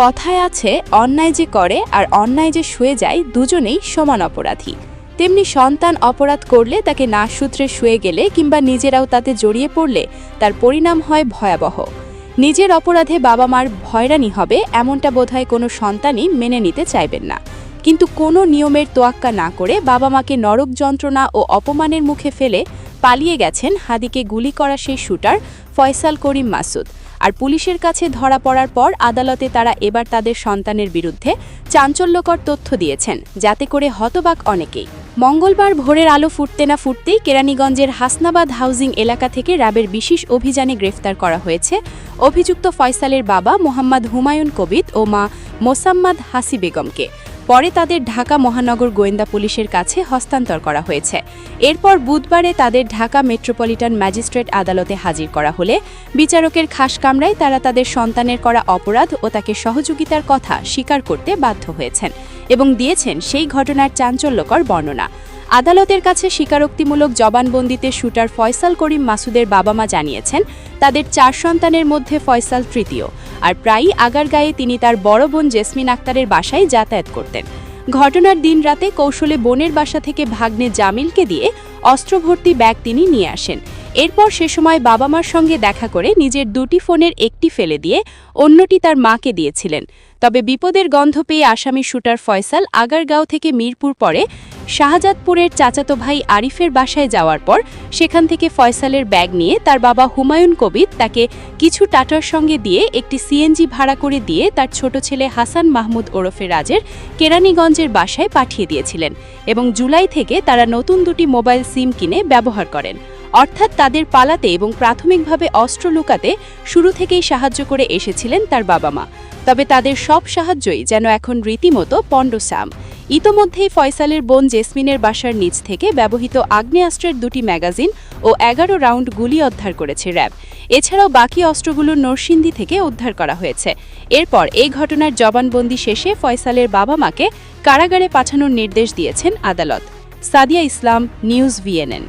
কথায় আছে, অন্যায় যে করে আর অন্যায় যে শুয়ে যায় দুজনেই সমান অপরাধী। তেমনি সন্তান অপরাধ করলে তাকে না সূত্রে শুয়ে গেলে কিংবা নিজেরাও তাতে জড়িয়ে পড়লে তার পরিণাম হয় ভয়াবহ। নিজের অপরাধে বাবা মার হয়রানি হবে এমনটা বোধহয় কোনো সন্তানই মেনে নিতে চাইবেন না। কিন্তু কোনো নিয়মের তোয়াক্কা না করে বাবা মাকে নরক যন্ত্রণা ও অপমানের মুখে ফেলে পালিয়ে গেছেন হাদিকে গুলি করা সেই শুটার ফয়সাল করিম মাসুদ। আর পুলিশের কাছে ধরা পড়ার পর আদালতে তারা এবার তাদের সন্তানের বিরুদ্ধে চাঞ্চল্যকর তথ্য দিয়েছেন, যাতে করে হতবাক অনেকেই। মঙ্গলবার ভোরের আলো ফুটতে না ফুটতেই কেরানীগঞ্জের হাসনাবাদ হাউজিং এলাকা থেকে র্যাবের বিশেষ অভিযানে গ্রেফতার করা হয়েছে অভিযুক্ত ফয়সালের বাবা মোহাম্মদ হুমায়ুন কবির ও মা মোসাম্মদ হাসি বেগমকে। পরে তাদের ঢাকা মহানগর গোয়েন্দা পুলিশের কাছে হস্তান্তর করা হয়েছে। এরপর বুধবারে তাদের ঢাকা মেট্রোপলিটন ম্যাজিস্ট্রেট আদালতে হাজির করা হলে বিচারকের খাস কামরায় তারা তাদের সন্তানের করা অপরাধ ও তাকে সহযোগিতার কথা স্বীকার করতে বাধ্য হয়েছেন এবং দিয়েছেন সেই ঘটনার চাঞ্চল্যকর বর্ণনা। আদালতের কাছে স্বীকারোক্তিমূলক জবানবন্দিতে শুটার ফয়সাল করিম মাসুদের বাবা মা জানিয়েছেন, তাদের 4 সন্তানের মধ্যে ফয়সাল তৃতীয়, আর প্রায়ই আগারগাঁয়ে তিনি তার বড় বোন জেসমিন আক্তারের বাসায় যাতায়াত করতেন। ঘটনার দিন রাতে কৌশলে বোনের বাসা থেকে ভাগ্নে জামিলকে দিয়ে অস্ত্রভর্তি ব্যাগ তিনি নিয়ে আসেন। এরপর সে সময় বাবা মার সঙ্গে দেখা করে নিজের 2টি ফোনের একটি ফেলে দিয়ে অন্যটি তার মাকে দিয়েছিলেন। তবে বিপদের গন্ধ পেয়ে আসামি শুটার ফয়সাল আগারগাঁও থেকে মিরপুর পরে শাহজাদপুরের চাচাতো ভাই আরিফের বাসায় যাওয়ার পর সেখান থেকে ফয়সালের ব্যাগ নিয়ে তার বাবা হুমায়ুন কবির তাকে কিছু টাটার সঙ্গে দিয়ে একটি সিএনজি ভাড়া করে দিয়ে তার ছোট ছেলে হাসান মাহমুদ ওরফে রাজের কেরানীগঞ্জের বাসায় পাঠিয়ে দিয়েছিলেন এবং জুলাই থেকে তারা নতুন 2টি মোবাইল সিম কিনে ব্যবহার করেন। অর্থাৎ তাদের পালাতে এবং প্রাথমিকভাবে অস্ত্র লুকাতে শুরু থেকেই সাহায্য করে এসেছিলেন তার বাবা মা। তবে তাদের সব সাহায্যই যেন এখন রীতিমতো পণ্ডসাম। ইতোমধ্যেই ফয়সালের বোন জেসমিনের বাসার নিচ থেকে ব্যবহৃত আগ্নেয়াস্ত্রের 2টি ম্যাগাজিন ও 11 রাউন্ড গুলি উদ্ধার করেছে র্যাব। এছাড়াও বাকি অস্ত্রগুলো নরসিংদী থেকে উদ্ধার করা হয়েছে। এরপর এই ঘটনার জবানবন্দি শেষে ফয়সালের বাবা মাকে কারাগারে পাঠানোর নির্দেশ দিয়েছেন আদালত। সাদিয়া ইসলাম, নিউজ ভিএনএন।